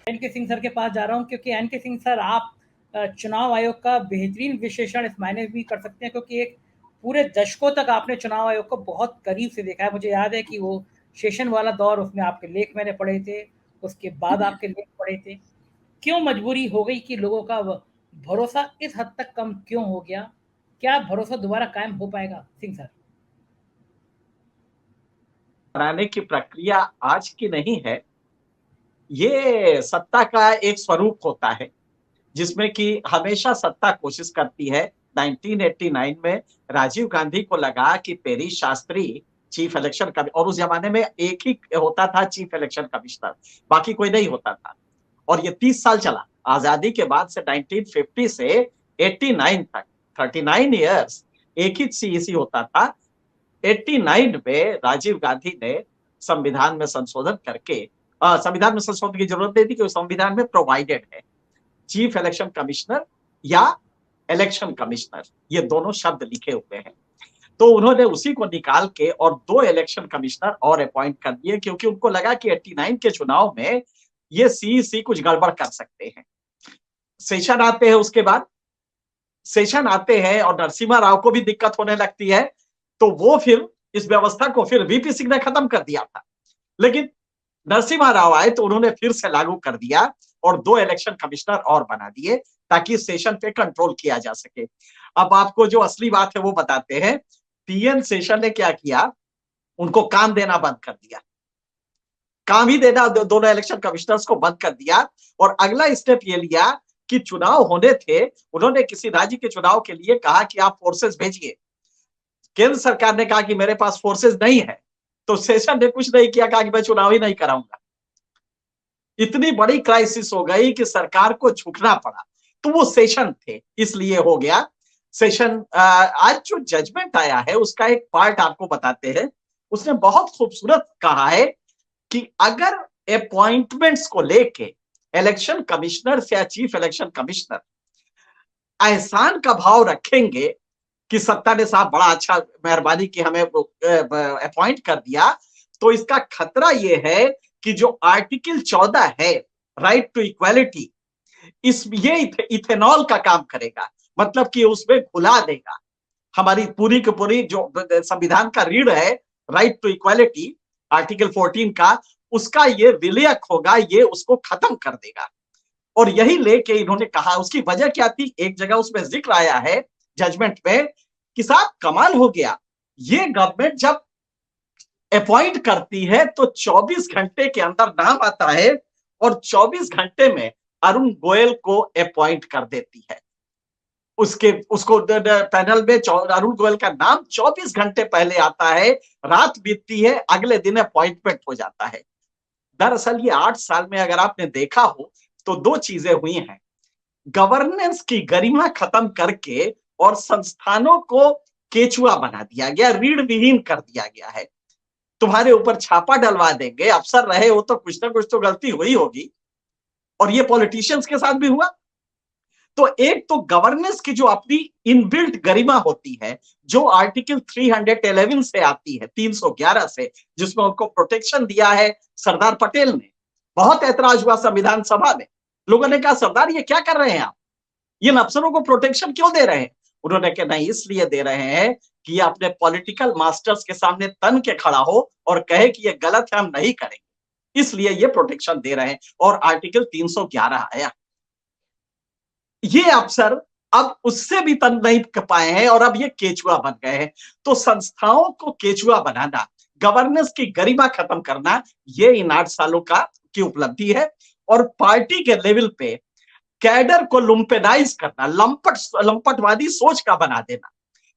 N के Singh sir के पास जा रहा हूँ, क्योंकि एन के सिंह सर, आप चुनाव आयोग का बेहतरीन विश्लेषण इस मायने भी कर सकते हैं, क्योंकि एक पूरे दशकों तक आपने चुनाव आयोग को बहुत करीब से देखा है। मुझे याद है कि वो सेशन वाला दौर, उसमें आपके लेख मैंने पढ़े थे, उसके बाद आपके लेख पढ़े थे। क्यों मजबूरी हो गई कि लोगों का भरोसा इस हद तक कम क्यों हो गया? क्या भरोसा दोबारा कायम हो पाएगा सिंह सर? बनाने की प्रक्रिया आज की नहीं है। ये सत्ता का एक स्वरूप होता है जिसमें कि हमेशा सत्ता कोशिश करती है। 1989 में राजीव गांधी को लगा कि Peri Shastri chief election commissioner, और उस जमाने में एक ही होता था चीफ इलेक्शन कमिश्नर, बाकी कोई नहीं होता था। और ये 30 साल चला, आजादी के बाद से 1950 से 89 तक, 39 ईयर्स एक ही सीईसी होता था। 89 में राजीव गांधी ने संविधान में संशोधन करके, संविधान में संशोधन की जरूरत नहीं थी क्योंकि संविधान में प्रोवाइडेड है चीफ इलेक्शन कमिश्नर या इलेक्शन कमिश्नर, ये दोनों शब्द लिखे हुए हैं। तो उन्होंने उसी को निकाल के और 2 इलेक्शन कमिश्नर और अपॉइंट कर दिए, क्योंकि उनको लगा कि 89 के चुनाव में ये सीईसी कुछ गड़बड़ कर सकते हैं। सेशन आते हैं, उसके बाद सेशन आते हैं और नरसिम्हा राव को भी दिक्कत होने लगती है, तो वो फिर इस व्यवस्था को फिर वीपी सिंह ने खत्म कर दिया था, लेकिन नरसिम्हा राव आए तो उन्होंने फिर से लागू कर दिया और 2 इलेक्शन कमिश्नर और बना दिए ताकि सेशन पे कंट्रोल किया जा सके। अब आपको जो असली बात है वो बताते हैं। टीएन सेशन ने क्या किया, उनको काम देना बंद कर दिया, काम ही देना दोनों इलेक्शन कमिश्नर्स को बंद कर दिया। और अगला स्टेप ये लिया कि चुनाव होने थे, उन्होंने किसी राज्य के चुनाव के लिए कहा कि आप फोर्सेस भेजिए। केंद्र सरकार ने कहा कि मेरे पास फोर्सेस नहीं है, तो सेशन ने कुछ नहीं किया, कहा कि मैं चुनाव ही नहीं कराऊंगा। इतनी बड़ी क्राइसिस हो गई कि सरकार को झुकना पड़ा। तो वो सेशन थे, इसलिए हो गया सेशन। आज जो जजमेंट आया है उसका एक पार्ट आपको बताते हैं। उसने बहुत खूबसूरत कहा है कि अगर अपॉइंटमेंट्स को लेके इलेक्शन कमिश्नर या चीफ इलेक्शन कमिश्नर एहसान का भाव रखेंगे कि सत्ता ने साहब बड़ा अच्छा मेहरबानी की हमें अपॉइंट कर दिया, तो इसका खतरा यह है कि जो आर्टिकल 14 है, राइट टू इक्वालिटी, ये इथेनॉल का काम करेगा। मतलब कि उसमें घुला देगा हमारी पूरी की पूरी जो संविधान का रीढ़ है, राइट टू इक्वालिटी, आर्टिकल 14 का, उसका ये विलयक होगा, ये उसको खत्म कर देगा। और यही लेके इन्होंने कहा, उसकी वजह क्या थी, एक जगह उसमें जिक्र आया है जजमेंट में कि साहब कमाल हो गया, ये गवर्नमेंट जब अपॉइंट करती है तो 24 घंटे के अंदर नाम आता है और 24 घंटे में अरुण गोयल को अपॉइंट कर देती है। उसको पैनल में अरुण गोयल का नाम 24 घंटे पहले आता है, रात बीतती है, अगले दिन अपॉइंटमेंट हो जाता है। दरअसल ये 8 साल में अगर आपने देखा हो तो 2 चीजें हुई हैं। गवर्नेंस की गरिमा खत्म करके और संस्थानों को केचुआ बना दिया गया, रीढ़ विहीन कर दिया गया है। तुम्हारे ऊपर छापा डलवा देंगे, अफसर रहे हो तो कुछ ना कुछ तो गलती हुई होगी, और ये पॉलिटिशियंस के साथ भी हुआ। तो एक तो गवर्नेंस की जो अपनी इनबिल्ट गरिमा होती है, जो आर्टिकल 311 से आती है, 311 से, जिसमें उनको प्रोटेक्शन दिया है सरदार पटेल ने। बहुत ऐतराज हुआ संविधान सभा में, लोगों ने कहा सरदार ये क्या कर रहे हैं आप, इन अफसरों को प्रोटेक्शन क्यों दे रहे हैं? उन्होंने कहा नहीं, इसलिए दे रहे हैं कि ये अपने पॉलिटिकल मास्टर्स के सामने तन के खड़ा हो और कहे कि ये गलत है, हम नहीं करेंगे, इसलिए ये प्रोटेक्शन दे रहे हैं। और आर्टिकल 311 आया। ये अफसर अब उससे भी तन नहीं कर पाए हैं और अब ये केचुआ बन गए हैं। तो संस्थाओं को केचुआ बनाना, गवर्नेंस की गरिमा खत्म करना, ये इन 8 सालों की उपलब्धि है। और पार्टी के लेवल पे कैडर को लुम्पेनाइज करना, लंपटवादी सोच का बना देना,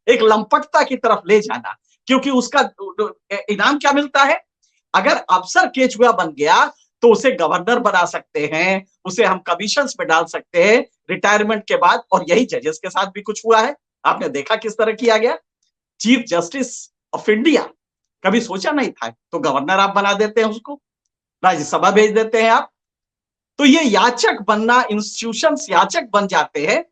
एक लंपटता की तरफ ले जाना, क्योंकि उसका इनाम क्या मिलता है? अगर अफसर केचुआ बन गया तो उसे गवर्नर बना सकते हैं, उसे हम कमीशंस में डाल सकते हैं रिटायरमेंट के बाद। और यही जजेस के साथ भी कुछ हुआ है, आपने देखा किस तरह किया गया। चीफ जस्टिस ऑफ इंडिया कभी सोचा नहीं था, तो गवर्नर आप बना देते हैं, उसको राज्यसभा भेज देते हैं आप। तो ये याचक बनना, इंस्टीट्यूशंस याचक बन जाते हैं।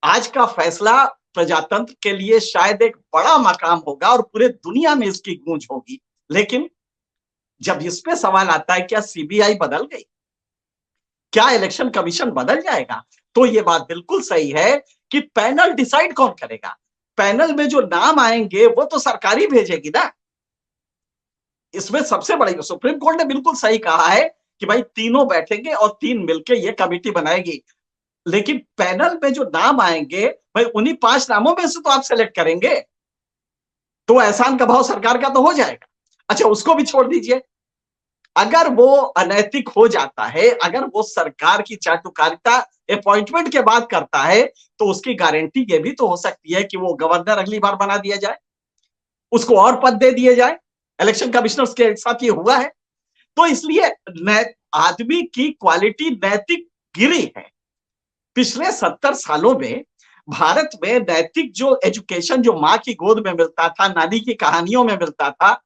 आज का फैसला प्रजातंत्र के लिए शायद एक बड़ा मकाम होगा और पूरे दुनिया में इसकी गूंज होगी। लेकिन जब इस पे सवाल आता है क्या सीबीआई बदल गई? क्या इलेक्शन कमीशन बदल जाएगा? तो ये बात बिल्कुल सही है कि पैनल डिसाइड कौन करेगा? पैनल में जो नाम आएंगे वो तो सरकार ही भेजेगी ना। इसमें सबसे बड़ी, सुप्रीम कोर्ट ने बिल्कुल सही कहा है कि भाई तीनों बैठेंगे और तीन मिलकर ये कमेटी बनाएगी, लेकिन पैनल में जो नाम आएंगे भाई उन्हीं 5 नामों में से तो आप सेलेक्ट करेंगे, तो एहसान का भाव सरकार का तो हो जाएगा। अच्छा, उसको भी छोड़ दीजिए, अगर वो अनैतिक हो जाता है, अगर वो सरकार की चाटुकारिता अपॉइंटमेंट के बाद करता है, तो उसकी गारंटी ये भी तो हो सकती है कि वो गवर्नर अगली बार बना दिया जाए, उसको और पद दे दिए जाए। इलेक्शन कमिश्नर्स के साथ ये हुआ है। तो इसलिए आदमी की क्वालिटी नैतिक गिरी है। पिछले 70 सालों में भारत में नैतिक जो एजुकेशन जो माँ की गोद में मिलता था, नानी की कहानियों में मिलता था,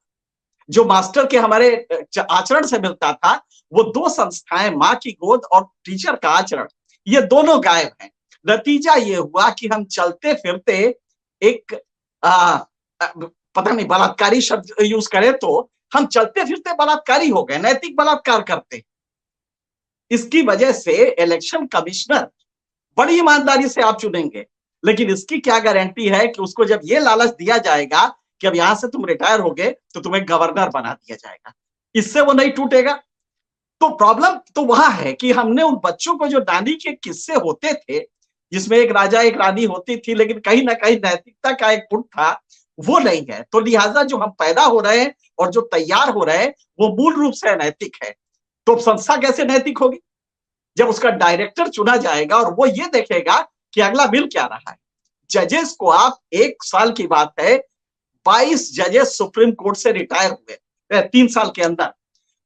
जो मास्टर के हमारे आचरण से मिलता था, वो दो संस्थाएं, माँ की गोद और टीचर का आचरण, ये दोनों गायब हैं। नतीजा ये हुआ कि हम चलते फिरते एक पता नहीं बलात्कारी शब्द यूज करें तो हम चलते फिरते बलात्कारी हो गए, नैतिक बलात्कार करते। इसकी वजह से इलेक्शन कमिश्नर बड़ी ईमानदारी से आप चुनेंगे, लेकिन इसकी क्या गारंटी है कि उसको जब ये लालच दिया जाएगा कि अब यहां से तुम रिटायर हो गए तो तुम्हें गवर्नर बना दिया जाएगा, इससे वो नहीं टूटेगा। तो प्रॉब्लम तो वहां है कि हमने उन बच्चों को, जो नानी के किस्से होते थे जिसमें एक राजा एक रानी होती थी, लेकिन कहीं ना कहीं नैतिकता का एक पुट था, वो नहीं है। तो लिहाजा जो हम पैदा हो रहे हैं और जो तैयार हो रहे हैं वो मूल रूप से अनैतिक है। तो संस्था कैसे नैतिक होगी जब उसका डायरेक्टर चुना जाएगा और वो ये देखेगा कि अगला मिल क्या रहा है। जजेस को आप, 1 साल की बात है, 22 जजेस सुप्रीम कोर्ट से रिटायर हुए 3 साल के अंदर,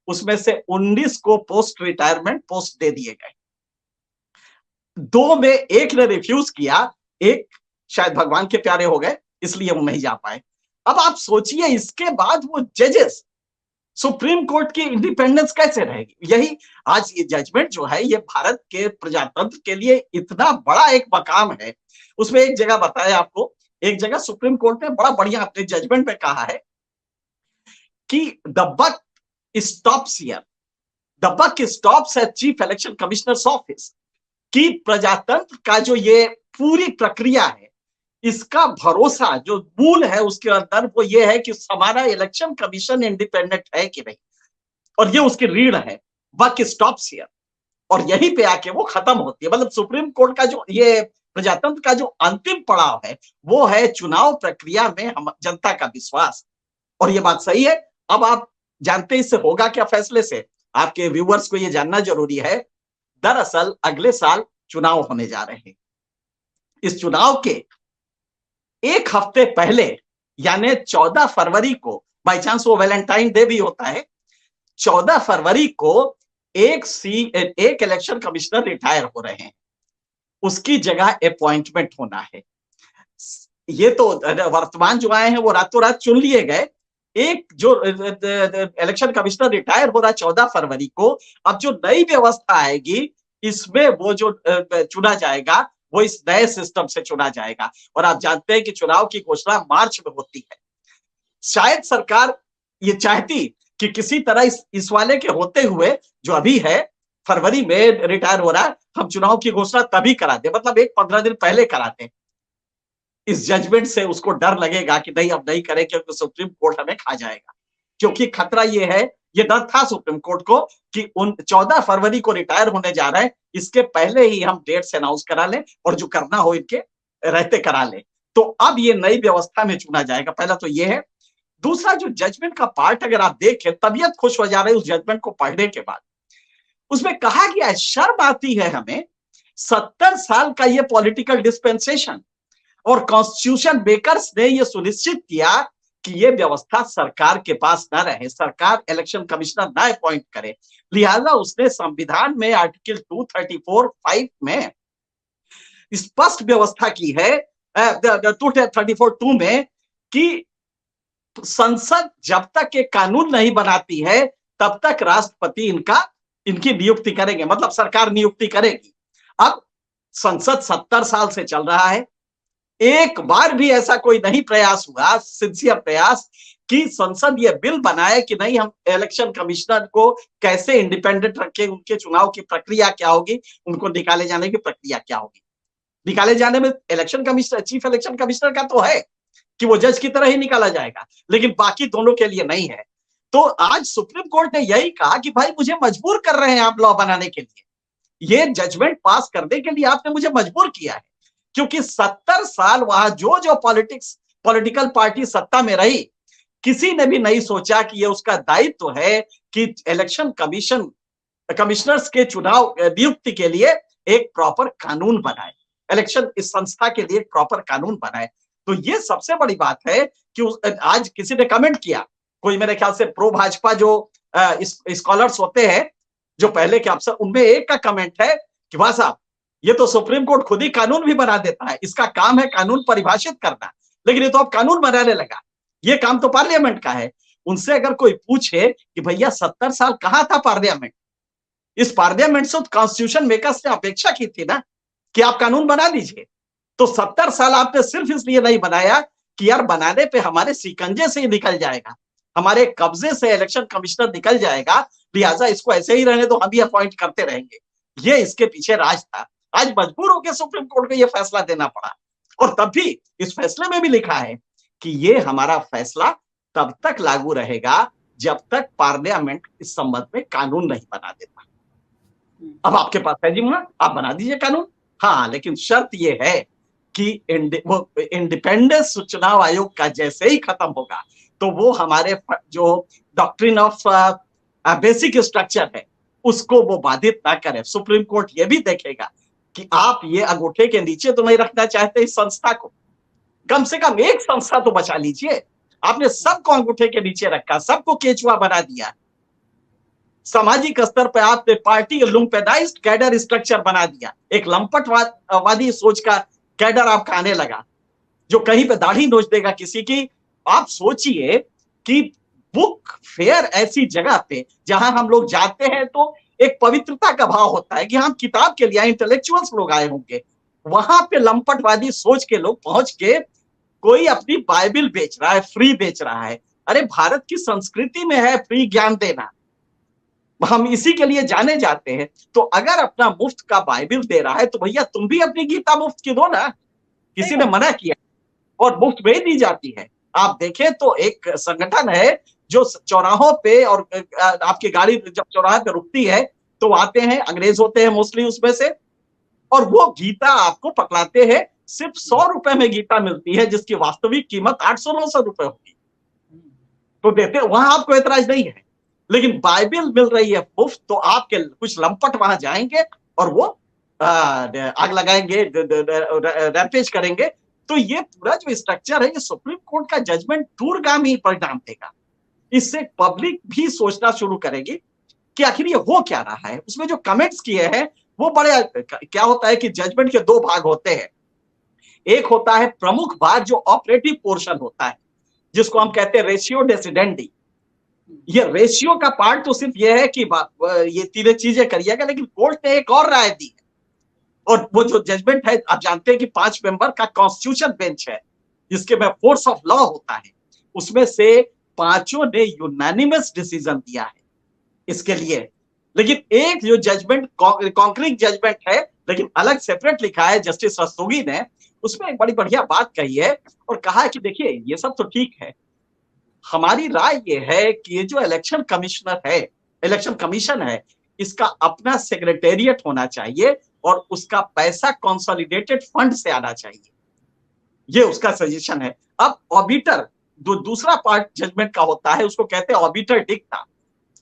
उसमें से 19 को पोस्ट रिटायरमेंट पोस्ट दे दिए गए। 2 में एक ने रिफ्यूज किया, एक शायद भगवान के प्यारे हो गए इसलिए वो नहीं जा पाए। अब आप सोचिए इसके बाद वो जजेस, सुप्रीम कोर्ट की इंडिपेंडेंस कैसे रहेगी? यही आज ये जजमेंट जो है, ये भारत के प्रजातंत्र के लिए इतना बड़ा एक मकाम है। उसमें एक जगह बताया आपको, एक जगह सुप्रीम कोर्ट ने बड़ा बढ़िया अपने जजमेंट में कहा है कि the buck stops here, the buck stops at chief election commissioner's office. कि प्रजातंत्र का जो ये पूरी प्रक्रिया है, इसका भरोसा जो मूल है उसके अंदर वो ये है कि हमारा इलेक्शन कमीशन इंडिपेंडेंट है कि नहीं, और ये उसकी रीढ़ है, बक स्टॉप्स हियर। और यहीं पे आके वो खत्म होती है। मतलब सुप्रीम कोर्ट का जो ये प्रजातंत्र का जो अंतिम पड़ाव है वो है चुनाव प्रक्रिया में हम जनता का विश्वास। और ये बात सही है। अब आप जानते हैं इससे होगा क्या फैसले से? आपके व्यूअर्स को ये जानना जरूरी है। दरअसल अगले साल चुनाव होने जा रहे हैं। इस चुनाव के 1 हफ्ते पहले, यानी 14 फरवरी को, बाई चांस वो वैलेंटाइन डे भी होता है, 14 फरवरी को एक इलेक्शन कमिश्नर रिटायर हो रहे हैं, उसकी जगह अपॉइंटमेंट होना है। ये तो वर्तमान जो आए हैं वो रातों रात चुन लिए गए। एक जो इलेक्शन कमिश्नर रिटायर हो रहा है 14 फरवरी को, अब जो नई व्यवस्था आएगी इसमें वो जो चुना जाएगा वो इस नए सिस्टम से चुना जाएगा। और आप जानते हैं कि चुनाव की घोषणा मार्च में होती है। शायद सरकार ये चाहती कि किसी तरह इस वाले के होते हुए, जो अभी है फरवरी में रिटायर हो रहा है, हम चुनाव की घोषणा तभी करा दे, मतलब एक 15 दिन पहले करा दें। इस जजमेंट से उसको डर लगेगा कि नहीं अब नहीं करें क्योंकि सुप्रीम कोर्ट हमें खा जाएगा। क्योंकि खतरा ये है, ये डर था सुप्रीम कोर्ट को कि 14 फरवरी को रिटायर होने जा रहे हैं, इसके पहले ही हम डेट से अनाउंस करा लें और जो करना हो इनके रहते करा लें। तो अब ये नई व्यवस्था में चुना जाएगा। पहला तो ये है। दूसरा, जो जजमेंट का पार्ट अगर आप देखें, तबीयत खुश हो जा रही है उस जजमेंट को पढ़ने के बाद। उसमें कहा गया है, शर्म आती है हमें, 70 साल का ये पॉलिटिकल डिस्पेंसेशन और कॉन्स्टिट्यूशन मेकर्स ने ये सुनिश्चित किया कि ये व्यवस्था सरकार के पास न रहे, सरकार इलेक्शन कमिश्नर ना अपॉइंट करे। लिहाजा उसने संविधान में आर्टिकल 234(5) में स्पष्ट व्यवस्था की है, 234(2) में, कि संसद जब तक एक कानून नहीं बनाती है तब तक राष्ट्रपति इनकी नियुक्ति करेंगे, मतलब सरकार नियुक्ति करेगी। अब संसद 70 साल से चल रहा है, एक बार भी ऐसा कोई नहीं प्रयास हुआ, सिंसियर प्रयास, कि संसद ये बिल बनाए कि नहीं, हम इलेक्शन कमिश्नर को कैसे इंडिपेंडेंट रखें, उनके चुनाव की प्रक्रिया क्या होगी, उनको निकाले जाने की प्रक्रिया क्या होगी। निकाले जाने में election commissioner, chief election commissioner का तो है कि वो जज की तरह ही निकाला जाएगा, लेकिन बाकी दोनों के लिए नहीं है। तो आज सुप्रीम कोर्ट ने यही कहा कि भाई मुझे मजबूर कर रहे हैं आप लॉ बनाने के लिए, ये जजमेंट पास करने के लिए आपने मुझे मजबूर किया है, क्योंकि 70 साल वहां जो जो पॉलिटिकल पार्टी सत्ता में रही, किसी ने भी नहीं सोचा कि ये उसका दायित्व है कि इलेक्शन कमिश्नर्स के चुनाव नियुक्ति के लिए एक प्रॉपर कानून बनाए, इलेक्शन इस संस्था के लिए एक प्रॉपर कानून बनाए। तो ये सबसे बड़ी बात है कि आज किसी ने कमेंट किया, कोई मेरे ख्याल से प्रो भाजपा जो स्कॉलर्स होते हैं, जो पहले के अफसर, उनमें एक का कमेंट है कि वाह साहब, ये तो सुप्रीम कोर्ट खुद ही कानून भी बना देता है, इसका काम है कानून परिभाषित करना, लेकिन ये तो अब कानून बनाने लगा, ये काम तो पार्लियामेंट का है। उनसे अगर कोई पूछे कि भैया 70 साल कहां था पार्लियामेंट, इस पार्लियामेंट से कॉन्स्टिट्यूशन मेकर्स ने अपेक्षा की थी ना कि आप कानून बना दीजिए। तो 70 साल आपने सिर्फ इसलिए नहीं बनाया कि यार बनाने पे हमारे सिकंजे से ही निकल जाएगा, हमारे कब्जे से इलेक्शन कमिश्नर निकल जाएगा, लिहाजा इसको ऐसे ही रहने दो, हम ही अपॉइंट करते रहेंगे। ये इसके पीछे राज था। आज मजबूर होकर सुप्रीम कोर्ट को यह फैसला देना पड़ा, और तब भी इस फैसले में भी लिखा है कि ये हमारा फैसला तब तक लागू रहेगा जब तक पार्लियामेंट इस संबंध में कानून नहीं बना देता। अब आपके पास है जिम्मा, आप बना दीजिए कानून, हाँ, लेकिन शर्त ये है कि इंडिपेंडेंस चुनाव आयोग का जैसे ही खत्म होगा तो वो हमारे जो डॉक्ट्रिन ऑफ बेसिक स्ट्रक्चर है उसको वो बाधित ना करे। सुप्रीम कोर्ट ये भी देखेगा कि आप ये अंगूठे के नीचे तो नहीं रखना चाहते इस संस्था को, कम से कम एक संस्था तो बचा लीजिए। आपने सबको अंगूठे के नीचे रखा, सबको केचुआ बना दिया, सामाजिक स्तर पर आपने पार्टी लुम्पेनाइज्ड कैडर स्ट्रक्चर बना दिया, एक लंपटवादी सोच का कैडर आपका आने लगा जो कहीं पे दाढ़ी नोच देगा किसी की। आप सोचिए कि बुक फेयर ऐसी जगह पे जहां हम लोग जाते हैं तो एक पवित्रता का भाव होता है कि हम किताब के लिए इंटेलेक्चुअल्स लोग आए होंगे, वहां पे लंपटवादी सोच के लोग पहुंच के कोई अपनी बाइबल बेच रहा है, फ्री बेच रहा है। अरे भारत की संस्कृति में है फ्री ज्ञान देना, हम इसी के लिए जाने जाते हैं। तो अगर अपना मुफ्त का बाइबल दे रहा है तो भैया तुम भी अपनी गीता मुफ्त की दो ना, किसी ने मना किया, और मुफ्त में दी जाती है। आप देखें तो एक संगठन है जो चौराहों पे, और आपकी गाड़ी जब चौराहे पे रुकती है तो आते हैं, अंग्रेज होते हैं मोस्टली उसमें से, और वो गीता आपको पकड़ाते हैं। सिर्फ 100 रुपए में गीता मिलती है जिसकी वास्तविक कीमत 800-900 रुपए होगी, तो देते, वहां आपको ऐतराज नहीं है। लेकिन बाइबल मिल रही है मुफ्त, तो आपके कुछ लंपट वहां जाएंगे और वो आग लगाएंगे, रैपेज करेंगे। तो ये पूरा जो स्ट्रक्चर है, ये सुप्रीम कोर्ट का जजमेंट दूरगामी परिणाम देगा। इससे पब्लिक भी सोचना शुरू करेगी कि आखिर ये हो क्या रहा है। उसमें जो कमेंट्स किए हैं वो बड़े, क्या होता है कि जजमेंट के दो भाग होते हैं। एक होता है प्रमुख भाग जो ऑपरेटिव पोर्शन होता है, जिसको हम कहते हैं रेशियो डेसिडेंडी। ये रेशियो का पार्ट तो सिर्फ ये है कि ये तीनों चीजें करिएगा, लेकिन कोर्ट ने एक और राय दी है, और वो जो जजमेंट है, आप जानते हैं कि 5 मेंबर का कॉन्स्टिट्यूशन बेंच है जिसके में फोर्स ऑफ लॉ होता है, उसमें से 5 ने यूनानिमस डिसीजन दिया है इसके लिए। लेकिन एक जो जजमेंट कॉन्क्रीट जजमेंट है, लेकिन अलग सेपरेट लिखा है जस्टिस रस्तोगी ने, उसमें एक बड़ी बढ़िया बात कही है और कहा है कि देखिए ये सब तो ठीक है, हमारी राय ये है कि ये जो इलेक्शन कमिश्नर है, इलेक्शन कमीशन है, इसका अपना सेक्रेटेरिएट होना चाहिए और उसका पैसा कंसोलिडेटेड फंड से आना चाहिए, ये उसका सजेशन है। अब ऑडिटर, जो दूसरा पार्ट जजमेंट का होता है, उसको कहते हैं ऑडिटर डिक्टा,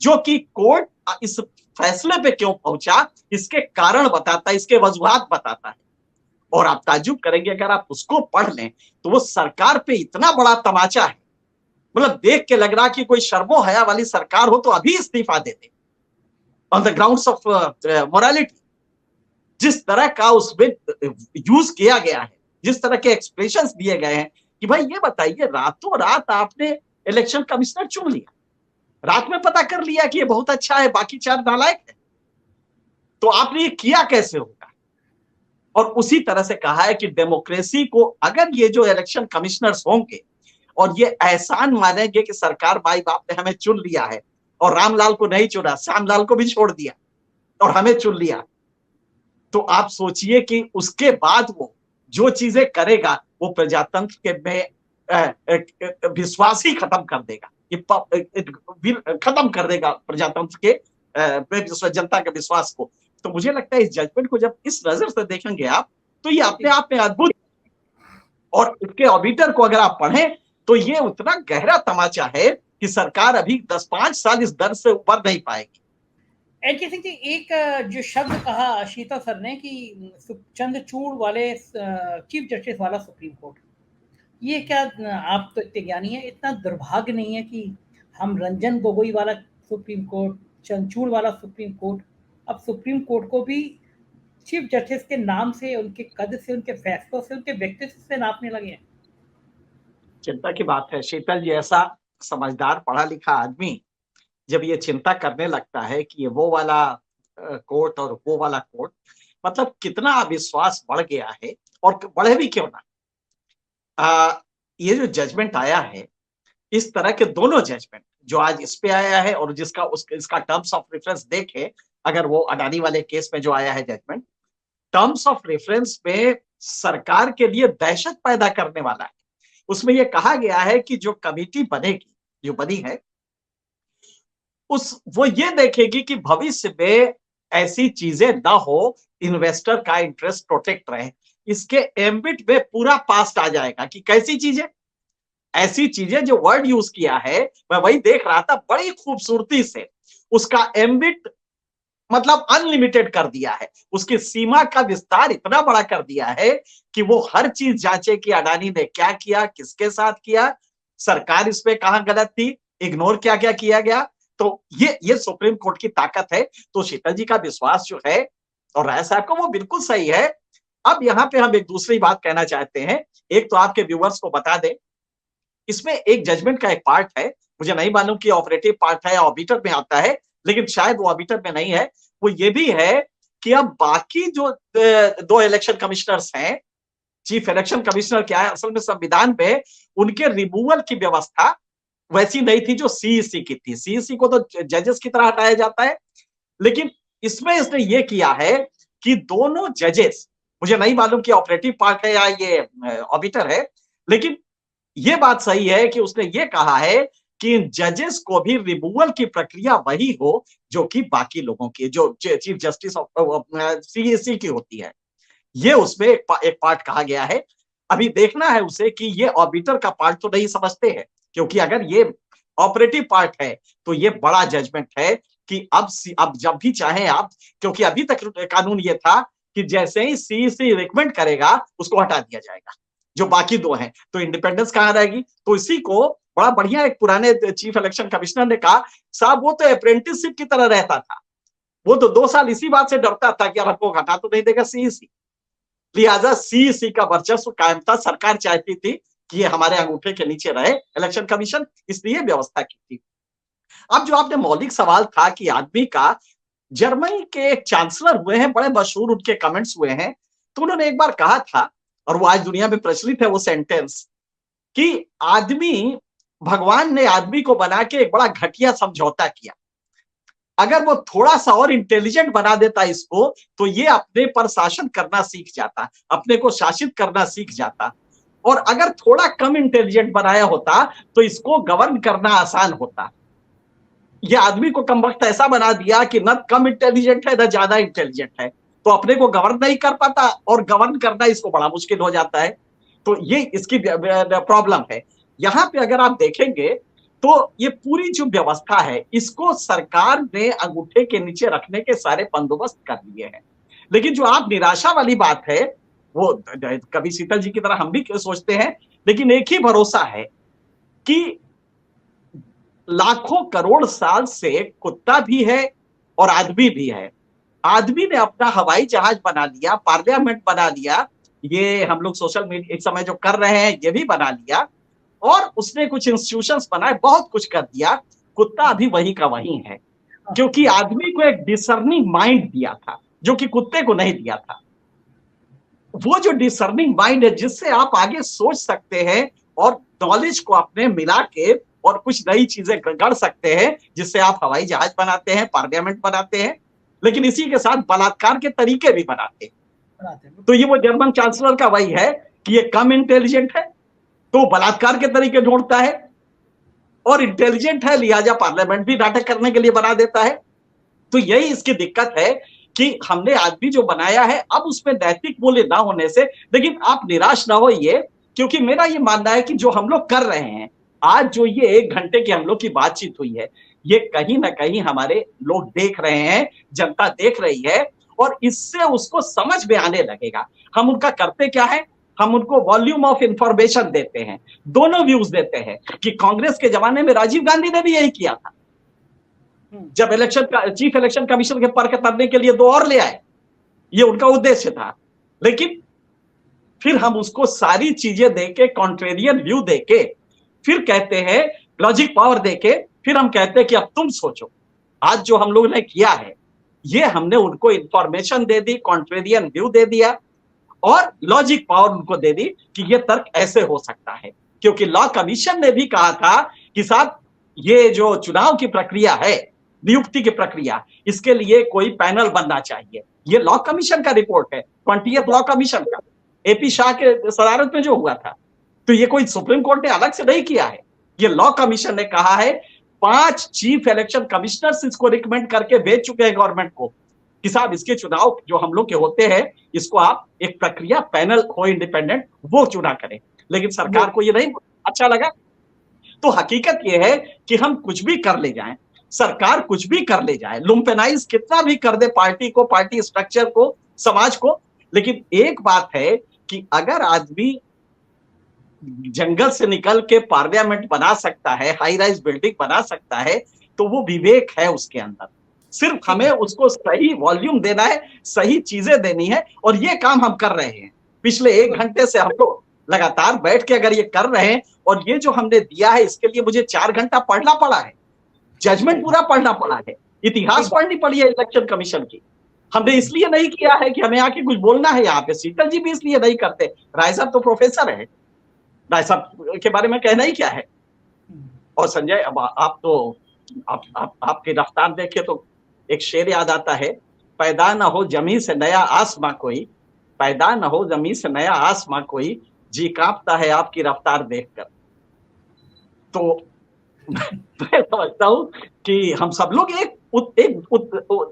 जो कि कोर्ट इस फैसले पे क्यों पहुंचा इसके कारण बताता है, इसके वजूहात बताता है। और आप ताज्जुब करेंगे अगर आप उसको पढ़ लें तो वो सरकार पे इतना बड़ा तमाचा है, मतलब देख के लग रहा कि कोई शर्मो हया वाली सरकार हो तो अभी इस्तीफा दे दे, on the grounds of morality. जिस तरह का उसमें यूज किया गया है, जिस तरह के एक्सप्रेशंस दिए गए हैं कि भाई ये बताइए, रातों रात आपने इलेक्शन कमिश्नर चुन लिया, रात में पता कर लिया कि ये बहुत अच्छा है, बाकी 4 नालायक है, तो आपने ये किया कैसे होगा। और उसी तरह से कहा है कि डेमोक्रेसी को, अगर ये जो इलेक्शन कमिश्नर्स होंगे और ये एहसान मानेंगे कि सरकार माई बाप ने हमें चुन लिया है, और रामलाल को नहीं चुना, श्यामलाल को भी छोड़ दिया और हमें चुन लिया, तो आप सोचिए कि उसके बाद वो जो चीजें करेगा वो प्रजातंत्र के में विश्वास ही खत्म कर देगा, ये खत्म कर देगा प्रजातंत्र के जनता के विश्वास को। तो मुझे लगता है इस जजमेंट को जब इस नजर से देखेंगे आप, तो ये अपने आप में अद्भुत, और इसके ऑडिटर को अगर आप पढ़ें तो ये उतना गहरा तमाचा है कि सरकार अभी 10-5 साल इस दर से उबर नहीं पाएगी। एनके सिंह जी, एक जो शब्द कहा शीता सर ने कि चंद्रचूड़ वाले चीफ जस्टिस वाला सुप्रीम कोर्ट, ये क्या आप तो इतने ज्ञानी है, इतना दुर्भाग्य नहीं है कि हम रंजन गोगोई वाला सुप्रीम कोर्ट, चंद्रचूड़ वाला सुप्रीम कोर्ट, अब सुप्रीम कोर्ट को भी चीफ जस्टिस के नाम से, उनके कद से, उनके फैसलों से, उनके व्यक्तित्व से नापने लगे हैं? चिंता की बात है शीतल जी, ऐसा समझदार पढ़ा लिखा आदमी जब ये चिंता करने लगता है कि ये वो वाला कोर्ट और वो वाला कोर्ट, मतलब कितना अविश्वास बढ़ गया है, और बढ़े भी क्यों ना। ये जो जजमेंट आया है, इस तरह के दोनों जजमेंट जो आज इस पे आया है और इसका टर्म्स ऑफ रेफरेंस देखे, अगर वो अडानी वाले केस में जो आया है जजमेंट, टर्म्स ऑफ रेफरेंस में सरकार के लिए दहशत पैदा करने वाला है। उसमें यह कहा गया है कि जो कमेटी बनेगी, जो बनी है, वो ये देखेगी कि भविष्य में ऐसी चीजें ना हो, इन्वेस्टर का इंटरेस्ट प्रोटेक्ट रहे। इसके एम्बिट में पूरा पास्ट आ जाएगा कि कैसी चीजें, ऐसी चीजें जो वर्ड यूज किया है, मैं वही देख रहा था बड़ी खूबसूरती से, उसका एम्बिट मतलब अनलिमिटेड कर दिया है, उसकी सीमा का विस्तार इतना बड़ा कर दिया है कि वो हर चीज जांचे कि अडानी ने क्या किया, किसके साथ किया, सरकार इसमें कहां गलत थी, इग्नोर क्या क्या किया गया। तो ये सुप्रीम कोर्ट की ताकत है। तो शीतल जी का विश्वास जो है और राय साहब का, वो बिल्कुल सही है। अब यहाँ पे हम एक दूसरी बात कहना चाहते हैं, एक तो आपके व्यूअर्स को बता दें, इसमें एक जजमेंट का एक पार्ट है, मुझे नहीं मालूम कि ऑपरेटिव पार्ट है या ऑडिटर में आता है, लेकिन शायद वो ऑडिटर में नहीं है। वो ये भी है कि अब बाकी जो 2 इलेक्शन कमिश्नर्स हैं, चीफ इलेक्शन कमिश्नर क्या है, असल में संविधान में उनके रिमूवल की व्यवस्था वैसी नहीं थी जो सीईसी की थी। सीईसी को तो जजेस की तरह हटाया जाता है, लेकिन इसमें इसने ये किया है कि दोनों जजेस, मुझे नहीं मालूम कि ऑपरेटिव पार्ट है या ये ऑडिटर है, लेकिन ये बात सही है कि उसने ये कहा है कि जजेस को भी रिमूवल की प्रक्रिया वही हो जो कि बाकी लोगों की, जो चीफ जस्टिस ऑफ सीईसी की होती है। ये उसमें एक पार्ट कहा गया है। अभी देखना है उसे कि ये ऑडिटर का पार्ट तो नहीं समझते हैं, क्योंकि अगर ये ऑपरेटिव पार्ट है तो ये बड़ा जजमेंट है कि अब जब भी चाहे आप, क्योंकि अभी तक कानून ये था कि जैसे ही सीईसी रिकमेंड करेगा उसको हटा दिया जाएगा, जो बाकी 2 हैं, तो इंडिपेंडेंस कहां रहेगी। तो इसी को बड़ा बढ़िया एक पुराने चीफ इलेक्शन कमिश्नर ने कहा, साहब वो तो अप्रेंटिसशिप की तरह रहता था, वो तो 2 साल इसी बात से डरता था कि अब हमको हटा तो नहीं देगा सीईसी। लिहाजा सीईसी का वर्चस्व कायम था, सरकार चाहती थी कि ये हमारे अंगूठे के नीचे रहे इलेक्शन कमीशन, इसलिए व्यवस्था की थी। अब जो आपने मौलिक सवाल था कि आदमी का, जर्मनी के एक चांसलर हुए हैं, बड़े मशहूर उनके कमेंट्स हुए हैं, तो उन्होंने एक बार कहा था, और वो आज दुनिया में प्रचलित है वो सेंटेंस, कि आदमी, भगवान ने आदमी को बना के एक बड़ा घटिया समझौता किया, अगर वो थोड़ा सा और इंटेलिजेंट बना देता इसको, तो ये अपने पर शासन करना सीख जाता, अपने को शासित करना सीख जाता, और अगर थोड़ा कम इंटेलिजेंट बनाया होता तो इसको गवर्न करना आसान होता। ये आदमी को कमबख्त ऐसा बना दिया कि न कम इंटेलिजेंट है न ज्यादा इंटेलिजेंट है, तो अपने को गवर्न नहीं कर पाता और गवर्न करना इसको बड़ा मुश्किल हो जाता है। तो ये इसकी प्रॉब्लम है। यहां पे अगर आप देखेंगे तो ये पूरी जो व्यवस्था है, इसको सरकार ने अंगूठे के नीचे रखने के सारे बंदोबस्त कर लिए हैं। लेकिन जो आप निराशा वाली बात है, वो कभी शीतल जी की तरह हम भी सोचते हैं, लेकिन एक ही भरोसा है कि लाखों करोड़ साल से कुत्ता भी है और आदमी भी है। आदमी ने अपना हवाई जहाज बना लिया, पार्लियामेंट बना लिया, ये हम लोग सोशल मीडिया इस समय जो कर रहे हैं ये भी बना लिया, और उसने कुछ इंस्टीट्यूशंस बनाए, बहुत कुछ कर दिया। कुत्ता अभी वही का वही है, क्योंकि आदमी को एक डिसर्निंग माइंड दिया था जो कि कुत्ते को नहीं दिया था। वो जो डिसर्निंग माइंड है जिससे आप आगे सोच सकते हैं और नॉलेज को अपने मिला के और कुछ नई चीजें गढ़ सकते हैं, जिससे आप हवाई जहाज बनाते हैं, पार्लियामेंट बनाते हैं, लेकिन इसी के साथ बलात्कार के तरीके भी बनाते हैं। तो ये वो जर्मन चांसलर का वही है कि ये कम इंटेलिजेंट है तो बलात्कार के तरीके ढूंढता है, और इंटेलिजेंट है लिहाजा पार्लियामेंट भी नाटक करने के लिए बना देता है। तो यही इसकी दिक्कत है कि हमने आदमी जो बनाया है, अब उसमें नैतिक मूल्य ना होने से, लेकिन आप निराश ना होइए, क्योंकि मेरा ये मानना है कि जो हम लोग कर रहे हैं आज, जो ये 1 घंटे की हम लोग की बातचीत हुई है, ये कहीं ना कहीं हमारे लोग देख रहे हैं, जनता देख रही है, और इससे उसको समझ में आने लगेगा। हम उनका करते क्या है, हम उनको वॉल्यूम ऑफ इंफॉर्मेशन देते हैं, दोनों व्यूज देते हैं कि कांग्रेस के जमाने में राजीव गांधी ने भी यही किया था, जब चीफ इलेक्शन कमीशन के पर करने के लिए 2 और ले आए, ये उनका उद्देश्य था। लेकिन फिर हम उसको सारी चीजें देके, कॉन्ट्रेरियन व्यू देके, फिर कहते हैं लॉजिक पावर देके, फिर हम कहते हैं कि अब तुम सोचो। आज जो हम लोग ने किया है, ये हमने उनको इंफॉर्मेशन दे दी, कॉन्ट्रेरियन व्यू दे दिया, और लॉजिक पावर उनको दे दी कि ये तर्क ऐसे हो सकता है। क्योंकि लॉ कमीशन ने भी कहा था कि साहब, ये जो चुनाव की प्रक्रिया है, नियुक्ति की प्रक्रिया, इसके लिए कोई पैनल बनना चाहिए। ये लॉ कमीशन का रिपोर्ट है, 20th लॉ कमीशन का, एपी शाह के सदारत में जो हुआ था। तो ये कोई सुप्रीम कोर्ट ने अलग से नहीं किया है, ये लॉ कमीशन ने कहा है। 5 चीफ इलेक्शन कमिश्नर्स इसको रिकमेंड करके भेज चुके हैं गवर्नमेंट को कि साहब, इसके चुनाव जो हम लोग के होते हैं, इसको आप एक प्रक्रिया पैनल हो इंडिपेंडेंट, वो चुना करें। लेकिन सरकार को ये नहीं अच्छा लगा। तो हकीकत ये है कि हम कुछ भी कर ले जाएं, सरकार कुछ भी कर ले जाए, लुम्पेनाइज कितना भी कर दे पार्टी को, पार्टी स्ट्रक्चर को, समाज को, लेकिन एक बात है कि अगर आदमी जंगल से निकल के पार्लियामेंट बना सकता है, हाई राइज बिल्डिंग बना सकता है, तो वो विवेक है उसके अंदर। सिर्फ हमें उसको सही वॉल्यूम देना है, सही चीजें देनी है, और ये काम हम कर रहे हैं। पिछले 1 घंटे से हम लोग लगातार बैठ के अगर ये कर रहे हैं, और ये जो हमने दिया है, इसके लिए मुझे 4 घंटा पढ़ना पड़ा है, जजमेंट पूरा पढ़ना पड़ा है, इतिहास पढ़नी पड़ी है इलेक्शन कमीशन की। हमने इसलिए नहीं किया है कि हमें आके कुछ बोलना है यहाँ पे, सीतल जी भी इसलिए नहीं करते, राय साहब तो प्रोफेसर है, राय साहब के बारे में कहना ही क्या है। और संजय, अब आप तो आपकी रफ्तार देखे तो एक शेर याद आता है, पैदा न हो जमी से नया आसमां कोई, पैदा न हो जमी से नया आसमां कोई, जी कांपता है आपकी रफ्तार देखकर। तो मैं समझता हूं कि हम सब लोग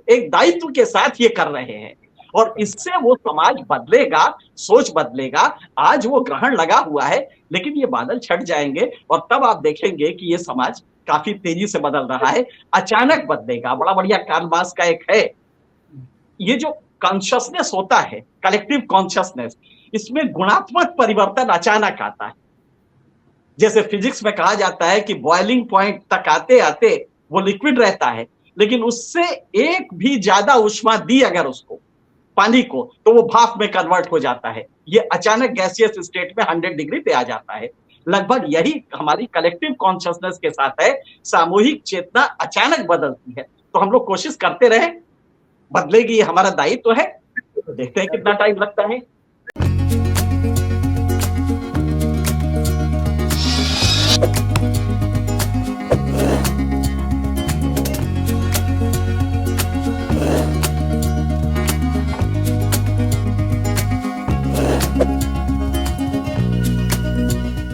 एक दायित्व के साथ ये कर रहे हैं, और इससे वो समाज बदलेगा, सोच बदलेगा। आज वो ग्रहण लगा हुआ है, लेकिन ये बादल छट जाएंगे, और तब आप देखेंगे कि ये समाज काफी तेजी से बदल रहा है, अचानक बदलेगा। बड़ा बढ़िया कार्ल मार्क्स का एक है, ये जो कॉन्शियसनेस होता है, कलेक्टिव कॉन्शियसनेस, इसमें गुणात्मक परिवर्तन अचानक आता है। जैसे फिजिक्स में कहा जाता है कि बॉइलिंग पॉइंट तक आते आते वो लिक्विड रहता है, लेकिन उससे एक भी ज्यादा ऊष्मा दी अगर उसको, पानी को, तो वो भाप में कन्वर्ट हो जाता है। ये अचानक गैसियस स्टेट में 100 डिग्री पे आ जाता है। लगभग यही हमारी कलेक्टिव कॉन्शियसनेस के साथ है, सामूहिक चेतना अचानक बदलती है। तो हम लोग कोशिश करते रहे, बदलेगी, हमारा दायित्व है। देखते हैं कितना टाइम लगता है।